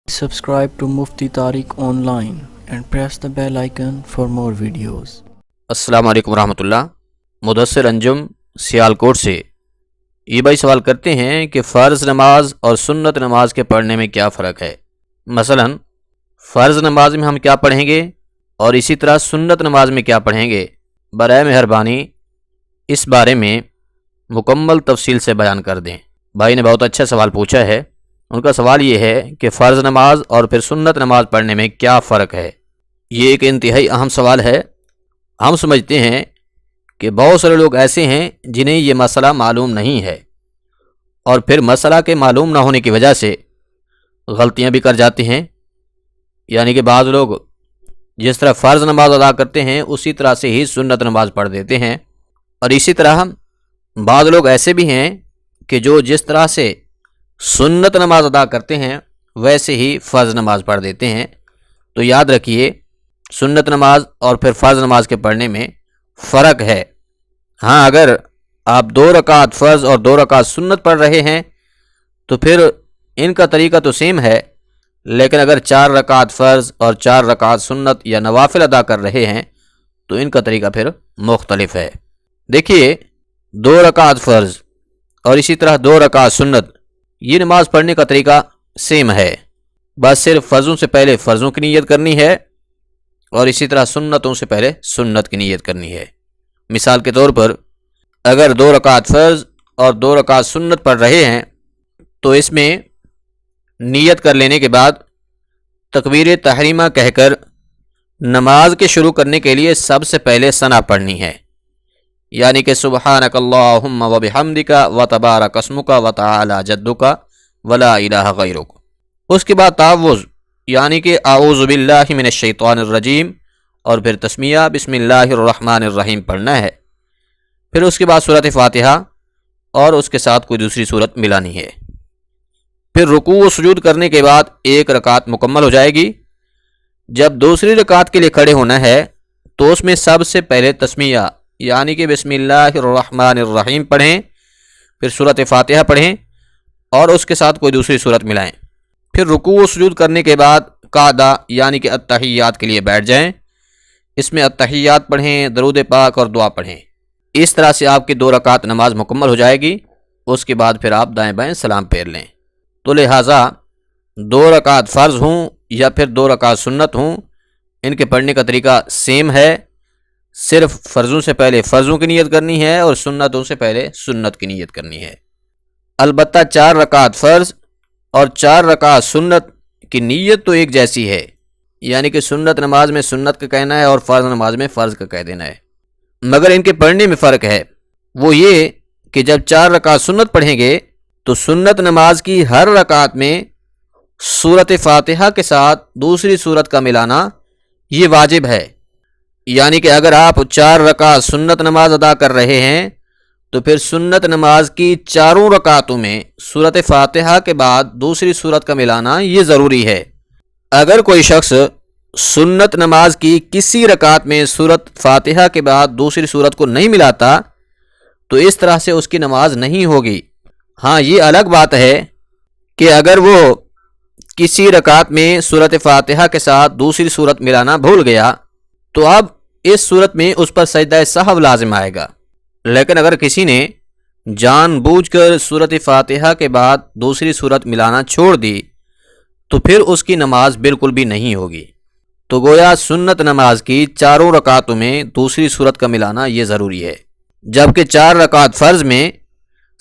Subscribe to Mufti Tariq Online and press the bell icon for more videos. अस्सलाम वालेकुम रहमतुल्लाह। मुदस्सिर अंजुम सियालकोट से ये भाई सवाल करते हैं कि फ़र्ज़ नमाज और सुन्नत नमाज के पढ़ने में क्या फ़र्क है। मसलन फ़र्ज़ नमाज में हम क्या पढ़ेंगे और इसी तरह सुन्नत नमाज में क्या पढ़ेंगे। बराए मेहरबानी इस बारे में मुकम्मल तफसील से बयान कर दें। भाई ने बहुत अच्छा सवाल पूछा है। उनका सवाल ये है कि फ़र्ज़ नमाज और फिर सुन्नत नमाज पढ़ने में क्या फ़र्क है। ये एक इंतहाई अहम सवाल है। हम समझते हैं कि बहुत सारे लोग ऐसे हैं जिन्हें ये मसला मालूम नहीं है और फिर मसला के मालूम ना होने की वजह से गलतियां भी कर जाते हैं। यानी कि बाज़ लोग जिस तरह फ़र्ज़ नमाज अदा करते हैं उसी तरह से ही सुन्नत नमाज पढ़ देते हैं, और इसी तरह बाज़ लोग ऐसे भी हैं कि जो जिस तरह से सुन्नत नमाज अदा करते हैं वैसे ही फ़र्ज़ नमाज पढ़ देते हैं। तो याद रखिए, सुन्नत नमाज और फिर फ़र्ज़ नमाज के पढ़ने में फ़र्क है। हाँ, अगर आप 2 रकात फ़र्ज़ और 2 रकात सुन्नत पढ़ रहे हैं तो फिर इनका तरीका तो सेम है, लेकिन अगर 4 रकात फ़र्ज़ और 4 रकात सुन्नत या नवाफिल अदा कर रहे हैं तो इनका तरीका फिर मुख्तलिफ है। देखिए, 2 रकात फ़र्ज़ और इसी तरह 2 रकात सुन्नत, ये नमाज पढ़ने का तरीका सेम है। बस सिर्फ फ़र्ज़ों से पहले फ़र्ज़ों की नीयत करनी है और इसी तरह सुन्नतों से पहले सुन्नत की नीयत करनी है। मिसाल के तौर पर अगर 2 रकात फ़र्ज़ और 2 रकात सुन्नत पढ़ रहे हैं तो इसमें नीयत कर लेने के बाद तकबीर तहरीमा कहकर नमाज के शुरू करने के लिए सबसे पहले सना पढ़नी है, यानी कि सुब्हानकल्लाहुम्मा व बिहम्दिका व तबारक अस्मुका व तआला जद्दुका वला इलाहा गैरुक। उसके बाद तावुज़ यानी कि आऊज़ु बिल्लाहि मिनश शैतानिर रजीम और फिर तस्मिया बिस्मिल्लाहिर रहमानिर रहीम पढ़ना है। फिर उसके बाद सूरत फ़ातिहा और उसके साथ कोई दूसरी सूरत मिलानी है। फिर रुकू व सुजूद करने के बाद 1 रकात मुकम्मल हो जाएगी। जब दूसरी रकात के लिए खड़े होना है तो उसमें सबसे पहले तस्मिया यानी कि बिस्मिल्लाहिर रहमानिर रहीम पढ़ें, फिर सूरत फ़ातिहा पढ़ें और उसके साथ कोई दूसरी सूरत मिलाएं। फिर रुकू व सुजूद करने के बाद कादा यानी कि अत्तहियात के लिए बैठ जाएं। इसमें अत्तहियात पढ़ें, दरूद पाक और दुआ पढ़ें। इस तरह से आपकी 2 रकात नमाज मुकम्मल हो जाएगी। उसके बाद फिर आप दाएं बाएं सलाम फेर लें। तो लिहाजा 2 रकात फ़र्ज़ हों या फिर 2 रकात सुन्नत हों, इनके पढ़ने का तरीका सेम है। सिर्फ फ़र्ज़ों से पहले फ़र्ज़ों की नीयत करनी है और सुन्नतों से पहले सुन्नत की नीयत करनी है। अलबत्ता 4 रकात फ़र्ज़ और 4 रकात सुन्नत की नीयत तो एक जैसी है, यानी कि सुन्नत नमाज में सुन्नत का कहना है और फ़र्ज़ नमाज में फ़र्ज़ का कह देना है। मगर इनके पढ़ने में फ़र्क है। वो ये कि जब 4 रकात सुन्नत पढ़ेंगे तो सुन्नत नमाज की हर रकात में सूरत फ़ातिहा के साथ दूसरी सूरत का मिलाना ये वाजिब है। यानी कि अगर आप 4 रकात सुन्नत नमाज अदा कर रहे हैं तो फिर सुन्नत नमाज की 4 रकातों में सूरत फ़ातिहा के बाद दूसरी सूरत का मिलाना ये ज़रूरी है। अगर कोई शख्स सुन्नत नमाज की किसी रकात में सूरत फ़ातिहा के बाद दूसरी सूरत को नहीं मिलाता तो इस तरह से उसकी नमाज नहीं होगी। हाँ, ये अलग बात है कि अगर वो किसी रकात में सूरत फ़ातिहा के साथ दूसरी सूरत मिलाना भूल गया तो अब इस सूरत में उस पर सजदा सहव लाजिम आएगा। लेकिन अगर किसी ने जानबूझकर सूरत फ़ातिहा के बाद दूसरी सूरत मिलाना छोड़ दी तो फिर उसकी नमाज बिल्कुल भी नहीं होगी। तो गोया सुन्नत नमाज की 4 रकातों में दूसरी सूरत का मिलाना ये ज़रूरी है, जबकि 4 रकात फ़र्ज़ में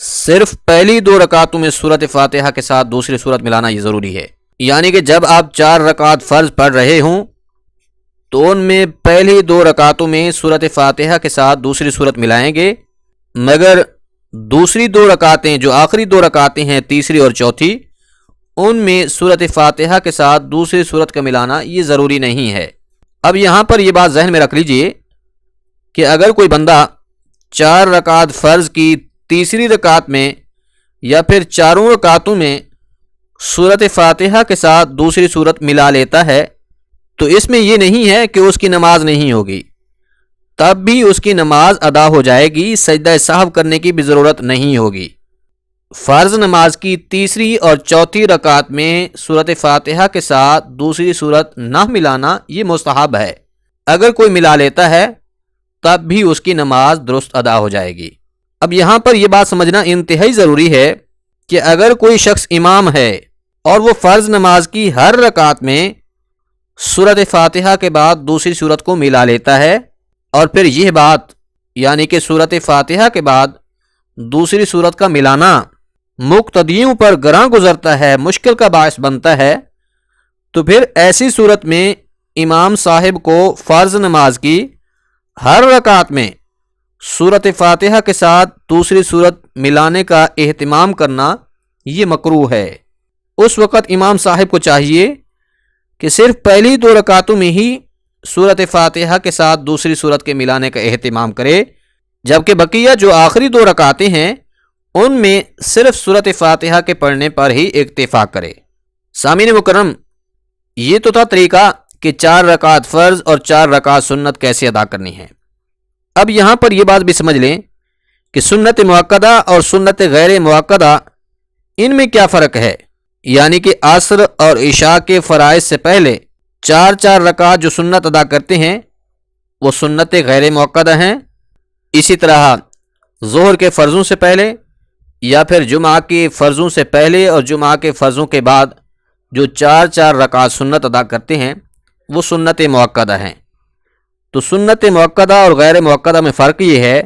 सिर्फ पहली 2 रकातों में सूरत फ़ातिहा के साथ दूसरी सूरत मिलाना ये ज़रूरी है। यानी कि जब आप 4 रकात फ़र्ज़ पढ़ रहे हों तो उनमें पहली 2 रकातों में सूरत फ़ातिहा के साथ दूसरी सूरत मिलाएंगे, मगर दूसरी 2 रकातें जो आखिरी 2 रकातें हैं, तीसरी और चौथी, उनमें सूरत फ़ातिहा के साथ दूसरी सूरत का मिलाना ये ज़रूरी नहीं है। अब यहाँ पर ये बात जहन में रख लीजिए कि अगर कोई बंदा 4 रकात फ़र्ज़ की तीसरी रकात में या फिर 4 रकातों में सूरत फ़ातिहा के साथ दूसरी सूरत मिला लेता है तो इसमें यह नहीं है कि उसकी नमाज नहीं होगी, तब भी उसकी नमाज अदा हो जाएगी, सजदा सहव करने की भी ज़रूरत नहीं होगी। فرض نماز کی تیسری اور چوتھی رکعت میں سورۃ فاتحہ کے ساتھ دوسری سورت نہ ملانا یہ مستحب ہے۔ اگر کوئی ملا لیتا ہے تب بھی اس کی نماز درست ادا ہو جائے گی۔ اب یہاں پر یہ بات سمجھنا انتہائی ضروری ہے کہ اگر کوئی شخص امام ہے اور وہ فرض نماز کی ہر رکعت میں سورۃ فاتحہ کے بعد دوسری سورت کو ملا لیتا ہے اور پھر یہ بات یعنی کہ سورۃ فاتحہ کے بعد دوسری سورت کا ملانا مقتدیوں پر گراں گزرتا ہے، مشکل کا باعث بنتا ہے، تو پھر ایسی صورت میں امام صاحب کو فرض نماز کی ہر رکعت میں سورۃ فاتحہ کے ساتھ دوسری سورت ملانے کا اہتمام کرنا یہ مکروہ ہے۔ اس وقت امام صاحب کو چاہیے کہ صرف پہلی 2 رکعتوں میں ہی سورۃ فاتحہ کے ساتھ دوسری سورت کے ملانے کا اہتمام کرے، جبکہ بقیہ جو آخری 2 رکعتیں ہیں ان میں صرف سورۃ فاتحہ کے پڑھنے پر ہی اکتفا کرے۔ سامعین مکرم، یہ تو تھا طریقہ کہ 4 رکعت فرض اور 4 رکعت سنت کیسے ادا کرنی ہے۔ اب یہاں پر یہ بات بھی سمجھ لیں کہ سنت مؤکدہ اور سنت غیر مؤکدہ ان میں کیا فرق ہے، یعنی کہ عصر اور عشاء کے فرائض سے پہلے 4 رکعت جو سنت ادا کرتے ہیں وہ سنت غیر مؤکدہ ہیں۔ اسی طرح ظہر کے فرضوں سے پہلے یا پھر جمعہ کے فرضوں سے پہلے اور جمعہ کے فرضوں کے بعد جو 4 رکعت سنت ادا کرتے ہیں وہ سنت مؤکدہ ہیں۔ تو سنت مؤکدہ اور غیر مؤکدہ میں فرق یہ ہے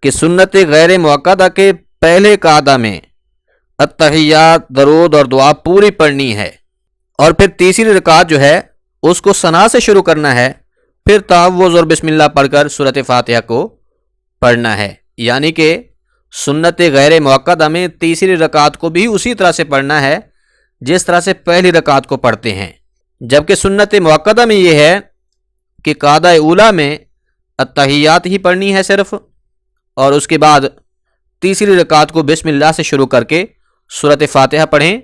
کہ سنت غیر مؤکدہ کے پہلے قعدہ میں التحیات، درود اور دعا پوری پڑھنی ہے، اور پھر تیسری رکعت جو ہے اس کو ثنا سے شروع کرنا ہے، پھر تعوذ اور بسم اللہ پڑھ کر سورۃ فاتحہ کو پڑھنا ہے۔ یعنی کہ سنت غیر مؤکدہ میں تیسری رکعت کو بھی اسی طرح سے پڑھنا ہے جس طرح سے پہلی رکعت کو پڑھتے ہیں، جبکہ سنت مؤکدہ میں یہ ہے کہ قعدہ اولیٰ میں التحیات ہی پڑھنی ہے صرف، اور اس کے بعد تیسری رکعت کو بسم اللہ سے شروع کر کے سورۃ فاتحہ پڑھیں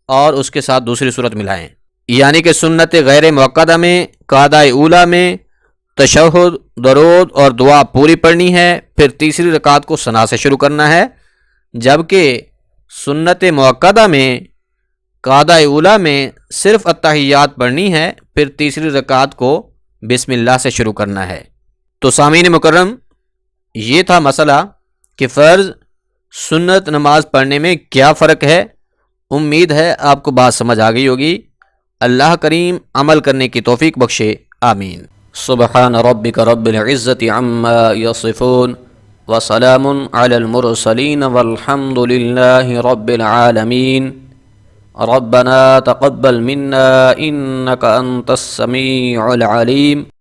اور اس کے ساتھ دوسری سورت ملائیں۔ یعنی کہ سنت غیر مؤکدہ میں قعدہ اولیٰ میں تشہد، درود اور دعا پوری پڑھنی ہے، پھر تیسری رکعت کو ثنا سے شروع کرنا ہے، جبکہ سنت مؤکدہ میں قعدہ اولیٰ میں صرف التحیات پڑھنی ہے، پھر تیسری رکعت کو بسم اللہ سے شروع کرنا ہے۔ تو سامعین مکرم، یہ تھا مسئلہ کہ فرض سنت نماز پڑھنے میں کیا فرق ہے۔ امید ہے آپ کو بات سمجھ آ گئی ہوگی۔ اللہ کریم عمل کرنے کی توفیق بخشے، آمین۔ سبحان ربک رب العزت عما یصفون وسلام علی المرسلین والحمد للہ رب العالمین۔ ربنا تقبل منا انک انت السمیع العلیم۔